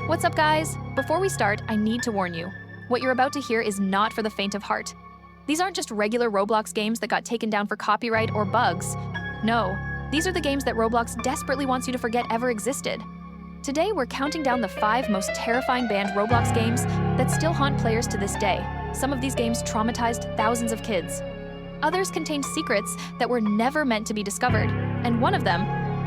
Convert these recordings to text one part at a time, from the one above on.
What's up, guys? Before we start, I need to warn you. What you're about to hear is not for the faint of heart. These aren't just regular Roblox games that got taken down for copyright or bugs. No, these are the games that Roblox desperately wants you to forget ever existed. Today, we're counting down the 5 most terrifying banned Roblox games that still haunt players to this day. Some of these games traumatized thousands of kids. Others contained secrets that were never meant to be discovered. And one of them,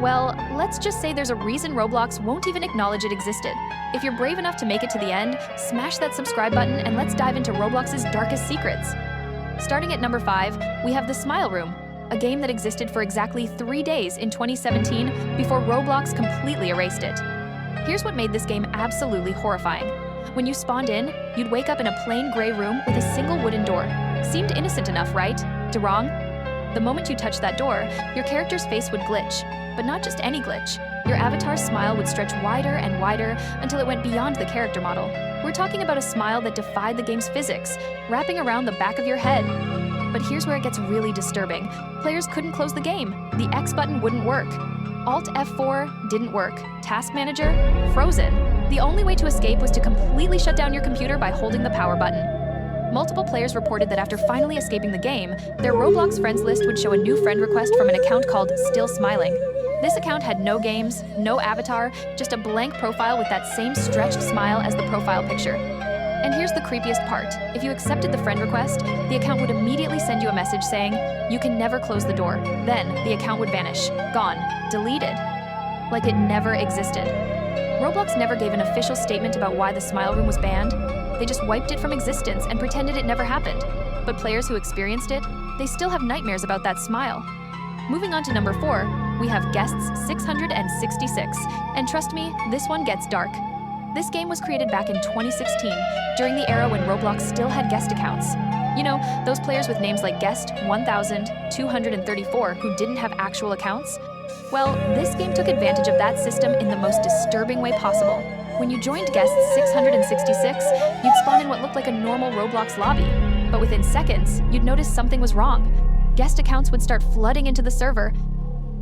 well, let's just say there's a reason Roblox won't even acknowledge it existed. If you're brave enough to make it to the end, smash that subscribe button and let's dive into Roblox's darkest secrets. Starting at number 5, we have The Smile Room, a game that existed for exactly 3 days in 2017 before Roblox completely erased it. Here's what made this game absolutely horrifying. When you spawned in, you'd wake up in a plain gray room with a single wooden door. Seemed innocent enough, right? Wrong? The moment you touched that door, your character's face would glitch. But not just any glitch. Your avatar's smile would stretch wider and wider until it went beyond the character model. We're talking about a smile that defied the game's physics, wrapping around the back of your head. But here's where it gets really disturbing. Players couldn't close the game. The X button wouldn't work. Alt F4 didn't work. Task Manager, frozen. The only way to escape was to completely shut down your computer by holding the power button. Multiple players reported that after finally escaping the game, their Roblox friends list would show a new friend request from an account called Still Smiling. This account had no games, no avatar, just a blank profile with that same stretched smile as the profile picture. And here's the creepiest part. If you accepted the friend request, the account would immediately send you a message saying, "You can never close the door." Then, the account would vanish, gone, deleted, like it never existed. Roblox never gave an official statement about why the Smile Room was banned. They just wiped it from existence and pretended it never happened. But players who experienced it, they still have nightmares about that smile. Moving on to number 4, we have Guests 666. And trust me, this one gets dark. This game was created back in 2016, during the era when Roblox still had guest accounts. You know, those players with names like Guest 1234 who didn't have actual accounts? Well, this game took advantage of that system in the most disturbing way possible. When you joined Guest 666, you'd spawn in what looked like a normal Roblox lobby. But within seconds, you'd notice something was wrong. Guest accounts would start flooding into the server.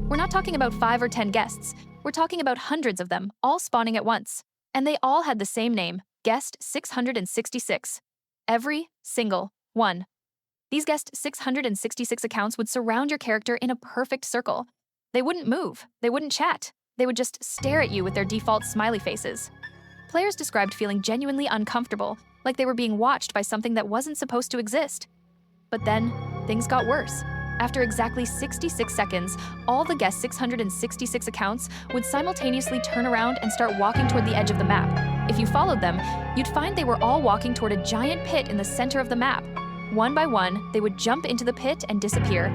We're not talking about 5 or 10 guests. We're talking about hundreds of them, all spawning at once. And they all had the same name, Guest 666. Every single one. These Guest 666 accounts would surround your character in a perfect circle. They wouldn't move. They wouldn't chat. They would just stare at you with their default smiley faces. Players described feeling genuinely uncomfortable, like they were being watched by something that wasn't supposed to exist. But then, things got worse. After exactly 66 seconds, all the Guest 666 accounts would simultaneously turn around and start walking toward the edge of the map. If you followed them, you'd find they were all walking toward a giant pit in the center of the map. One by one, they would jump into the pit and disappear.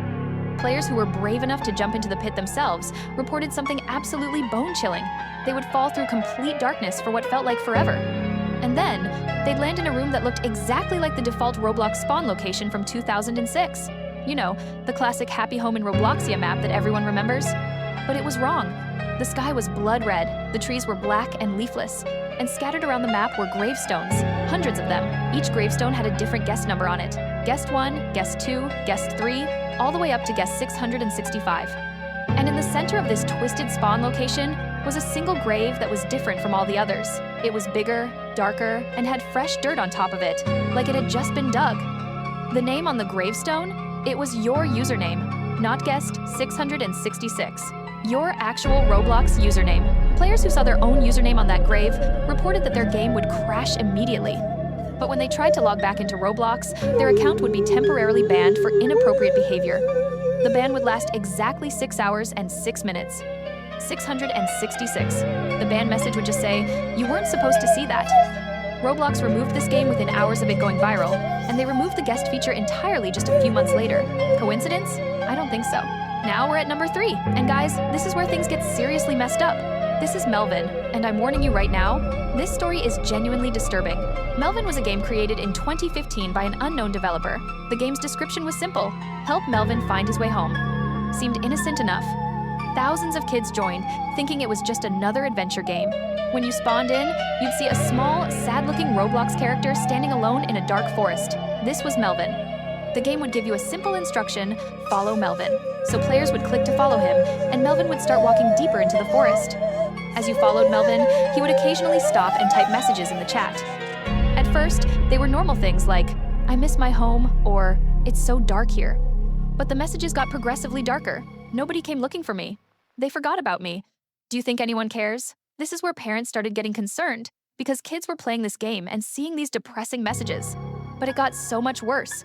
Players who were brave enough to jump into the pit themselves reported something absolutely bone-chilling. They would fall through complete darkness for what felt like forever. And then, they'd land in a room that looked exactly like the default Roblox spawn location from 2006. You know, the classic Happy Home in Robloxia map that everyone remembers. But it was wrong. The sky was blood red, the trees were black and leafless, and scattered around the map were gravestones, hundreds of them. Each gravestone had a different guest number on it. Guest 1, Guest 2, Guest 3, all the way up to Guest 665. And in the center of this twisted spawn location was a single grave that was different from all the others. It was bigger, darker, and had fresh dirt on top of it, like it had just been dug. The name on the gravestone? It was your username, not Guest 666. Your actual Roblox username. Players who saw their own username on that grave reported that their game would crash immediately. But when they tried to log back into Roblox, their account would be temporarily banned for inappropriate behavior. The ban would last exactly 6 hours and 6 minutes. 666. The ban message would just say, "You weren't supposed to see that." Roblox removed this game within hours of it going viral, and they removed the guest feature entirely just a few months later. Coincidence? I don't think so. Now we're at number 3, and guys, this is where things get seriously messed up. This is Melvin, and I'm warning you right now, this story is genuinely disturbing. Melvin was a game created in 2015 by an unknown developer. The game's description was simple: help Melvin find his way home. Seemed innocent enough. Thousands of kids joined, thinking it was just another adventure game. When you spawned in, you'd see a small, sad-looking Roblox character standing alone in a dark forest. This was Melvin. The game would give you a simple instruction, follow Melvin. So players would click to follow him, and Melvin would start walking deeper into the forest. As you followed Melvin, he would occasionally stop and type messages in the chat. At first, they were normal things like, "I miss my home," or "It's so dark here." But the messages got progressively darker. "Nobody came looking for me. They forgot about me. Do you think anyone cares?" This is where parents started getting concerned because kids were playing this game and seeing these depressing messages. But it got so much worse.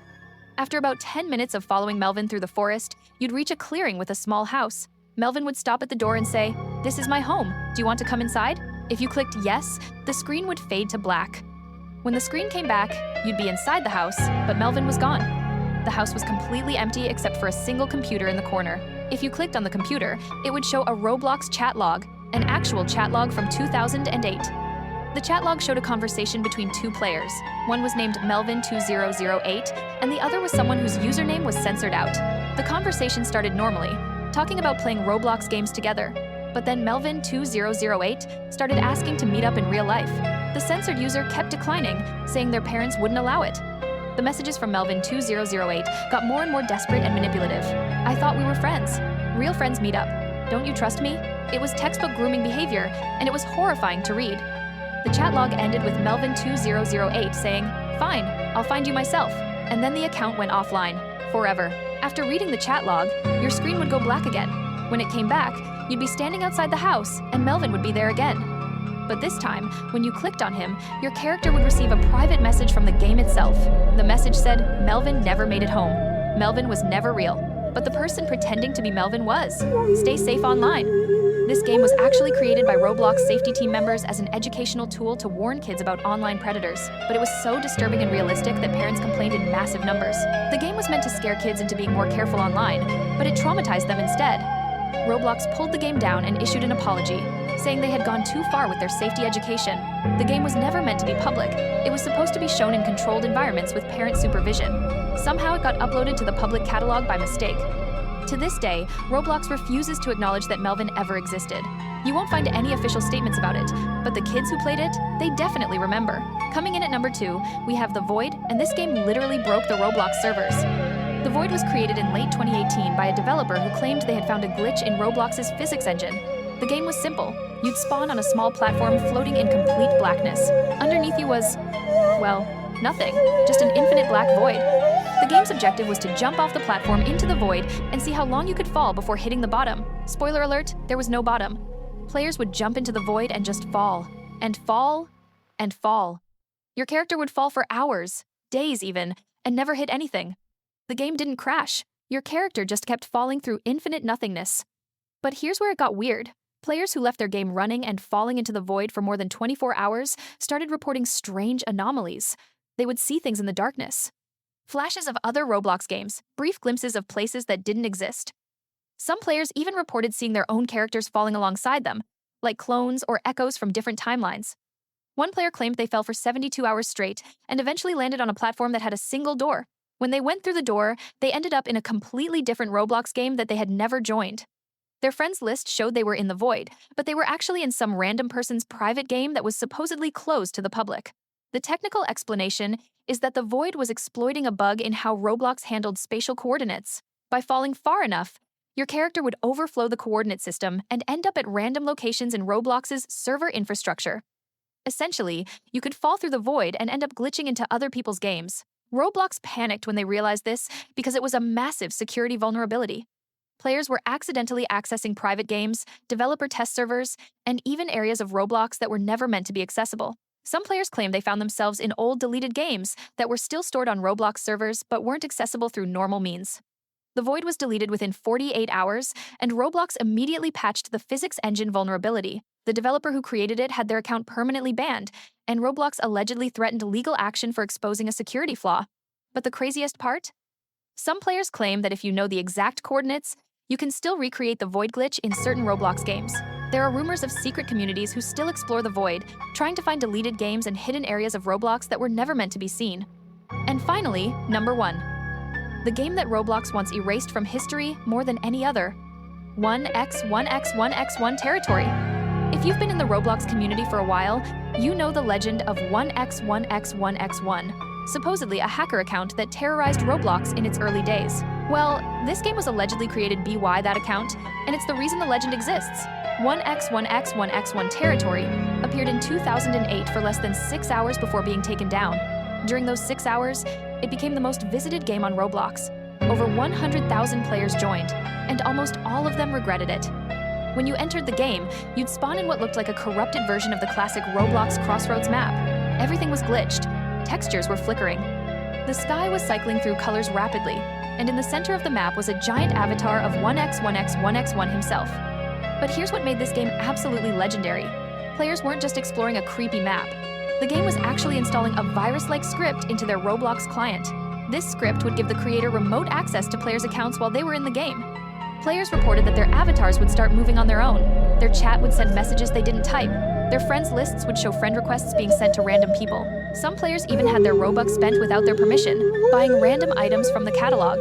After about 10 minutes of following Melvin through the forest, you'd reach a clearing with a small house. Melvin would stop at the door and say, "This is my home. Do you want to come inside?" If you clicked yes, the screen would fade to black. When the screen came back, you'd be inside the house, but Melvin was gone. The house was completely empty except for a single computer in the corner. If you clicked on the computer, it would show a Roblox chat log, an actual chat log from 2008. The chat log showed a conversation between two players. One was named Melvin2008, and the other was someone whose username was censored out. The conversation started normally, talking about playing Roblox games together. But then Melvin2008 started asking to meet up in real life. The censored user kept declining, saying their parents wouldn't allow it. The messages from Melvin2008 got more and more desperate and manipulative. "I thought we were friends. Real friends meet up. Don't you trust me?" It was textbook grooming behavior, and it was horrifying to read. The chat log ended with Melvin2008 saying, "Fine, I'll find you myself." And then the account went offline, forever. After reading the chat log, your screen would go black again. When it came back, you'd be standing outside the house, and Melvin would be there again. But this time, when you clicked on him, your character would receive a private message from the game itself. The message said, "Melvin never made it home. Melvin was never real." But the person pretending to be Melvin was. Stay safe online. This game was actually created by Roblox safety team members as an educational tool to warn kids about online predators, but it was so disturbing and realistic that parents complained in massive numbers. The game was meant to scare kids into being more careful online, but it traumatized them instead. Roblox pulled the game down and issued an apology, saying they had gone too far with their safety education. The game was never meant to be public. It was supposed to be shown in controlled environments with parent supervision. Somehow it got uploaded to the public catalog by mistake. To this day, Roblox refuses to acknowledge that Melvin ever existed. You won't find any official statements about it, but the kids who played it, they definitely remember. Coming in at number 2, we have The Void, and this game literally broke the Roblox servers. The Void was created in late 2018 by a developer who claimed they had found a glitch in Roblox's physics engine. The game was simple. You'd spawn on a small platform floating in complete blackness. Underneath you was, well, nothing, just an infinite black void. The game's objective was to jump off the platform into the void and see how long you could fall before hitting the bottom. Spoiler alert, there was no bottom. Players would jump into the void and just fall, and fall, and fall. Your character would fall for hours, days even, and never hit anything. The game didn't crash. Your character just kept falling through infinite nothingness. But here's where it got weird. Players who left their game running and falling into the void for more than 24 hours started reporting strange anomalies. They would see things in the darkness. Flashes of other Roblox games, brief glimpses of places that didn't exist. Some players even reported seeing their own characters falling alongside them, like clones or echoes from different timelines. One player claimed they fell for 72 hours straight and eventually landed on a platform that had a single door. When they went through the door, they ended up in a completely different Roblox game that they had never joined. Their friends list showed they were in the void, but they were actually in some random person's private game that was supposedly closed to the public. The technical explanation is that the void was exploiting a bug in how Roblox handled spatial coordinates. By falling far enough, your character would overflow the coordinate system and end up at random locations in Roblox's server infrastructure. Essentially, you could fall through the void and end up glitching into other people's games. Roblox panicked when they realized this because it was a massive security vulnerability. Players were accidentally accessing private games, developer test servers, and even areas of Roblox that were never meant to be accessible. Some players claimed they found themselves in old deleted games that were still stored on Roblox servers but weren't accessible through normal means. The void was deleted within 48 hours, and Roblox immediately patched the physics engine vulnerability. The developer who created it had their account permanently banned, and Roblox allegedly threatened legal action for exposing a security flaw. But the craziest part? Some players claim that if you know the exact coordinates, you can still recreate the void glitch in certain Roblox games. There are rumors of secret communities who still explore the void, trying to find deleted games and hidden areas of Roblox that were never meant to be seen. And finally, number 1. The game that Roblox wants erased from history more than any other. 1x1x1x1 territory. If you've been in the Roblox community for a while, you know the legend of 1x1x1x1, supposedly a hacker account that terrorized Roblox in its early days. Well, this game was allegedly created by that account, and it's the reason the legend exists. 1x1x1x1 territory appeared in 2008 for less than 6 hours before being taken down. During those 6 hours, it became the most visited game on Roblox. Over 100,000 players joined, and almost all of them regretted it. When you entered the game, you'd spawn in what looked like a corrupted version of the classic Roblox Crossroads map. Everything was glitched. Textures were flickering. The sky was cycling through colors rapidly, and in the center of the map was a giant avatar of 1x1x1x1 himself. But here's what made this game absolutely legendary. Players weren't just exploring a creepy map. The game was actually installing a virus-like script into their Roblox client. This script would give the creator remote access to players' accounts while they were in the game. Players reported that their avatars would start moving on their own. Their chat would send messages they didn't type. Their friends' lists would show friend requests being sent to random people. Some players even had their Robux spent without their permission, buying random items from the catalog.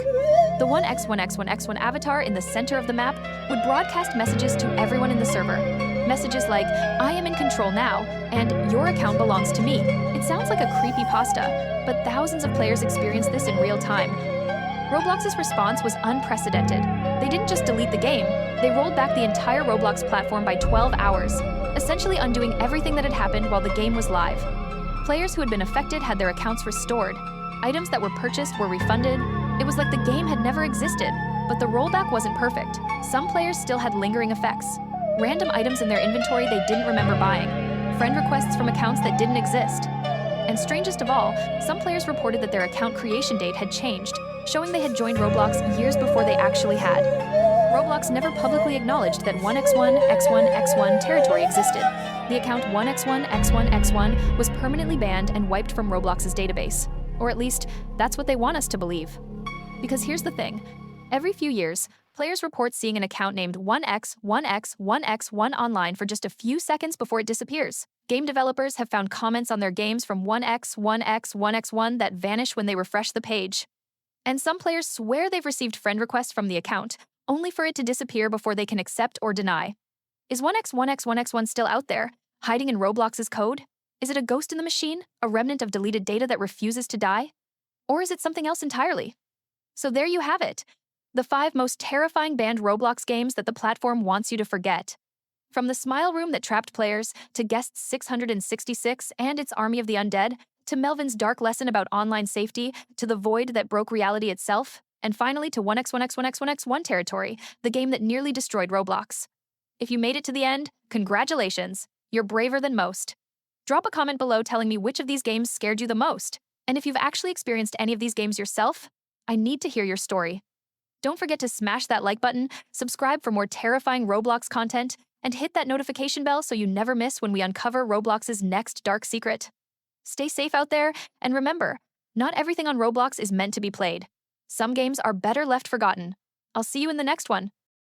The 1x1x1x1 avatar in the center of the map would broadcast messages to everyone in the server. Messages like, "I am in control now," and "Your account belongs to me." It sounds like a creepypasta, but thousands of players experienced this in real time. Roblox's response was unprecedented. They didn't just delete the game, they rolled back the entire Roblox platform by 12 hours, essentially undoing everything that had happened while the game was live. Players who had been affected had their accounts restored. Items that were purchased were refunded. It was like the game had never existed, but the rollback wasn't perfect. Some players still had lingering effects. Random items in their inventory they didn't remember buying. Friend requests from accounts that didn't exist. And strangest of all, some players reported that their account creation date had changed, showing they had joined Roblox years before they actually had. Roblox never publicly acknowledged that 1x1x1x1 territory existed. The account 1x1x1x1 was permanently banned and wiped from Roblox's database. Or at least, that's what they want us to believe. Because here's the thing. Every few years, players report seeing an account named 1x1x1x1 online for just a few seconds before it disappears. Game developers have found comments on their games from 1x1x1x1 that vanish when they refresh the page. And some players swear they've received friend requests from the account, only for it to disappear before they can accept or deny. Is 1x1x1x1 still out there, hiding in Roblox's code? Is it a ghost in the machine, a remnant of deleted data that refuses to die? Or is it something else entirely? So there you have it, the 5 most terrifying banned Roblox games that the platform wants you to forget. From the smile room that trapped players, to Guest 666 and its army of the undead, to Melvin's dark lesson about online safety, to the void that broke reality itself, and finally to 1x1x1x1x1 territory, the game that nearly destroyed Roblox. If you made it to the end, congratulations, you're braver than most. Drop a comment below telling me which of these games scared you the most, and if you've actually experienced any of these games yourself, I need to hear your story. Don't forget to smash that like button, subscribe for more terrifying Roblox content, and hit that notification bell so you never miss when we uncover Roblox's next dark secret. Stay safe out there, and remember, not everything on Roblox is meant to be played. Some games are better left forgotten. I'll see you in the next one.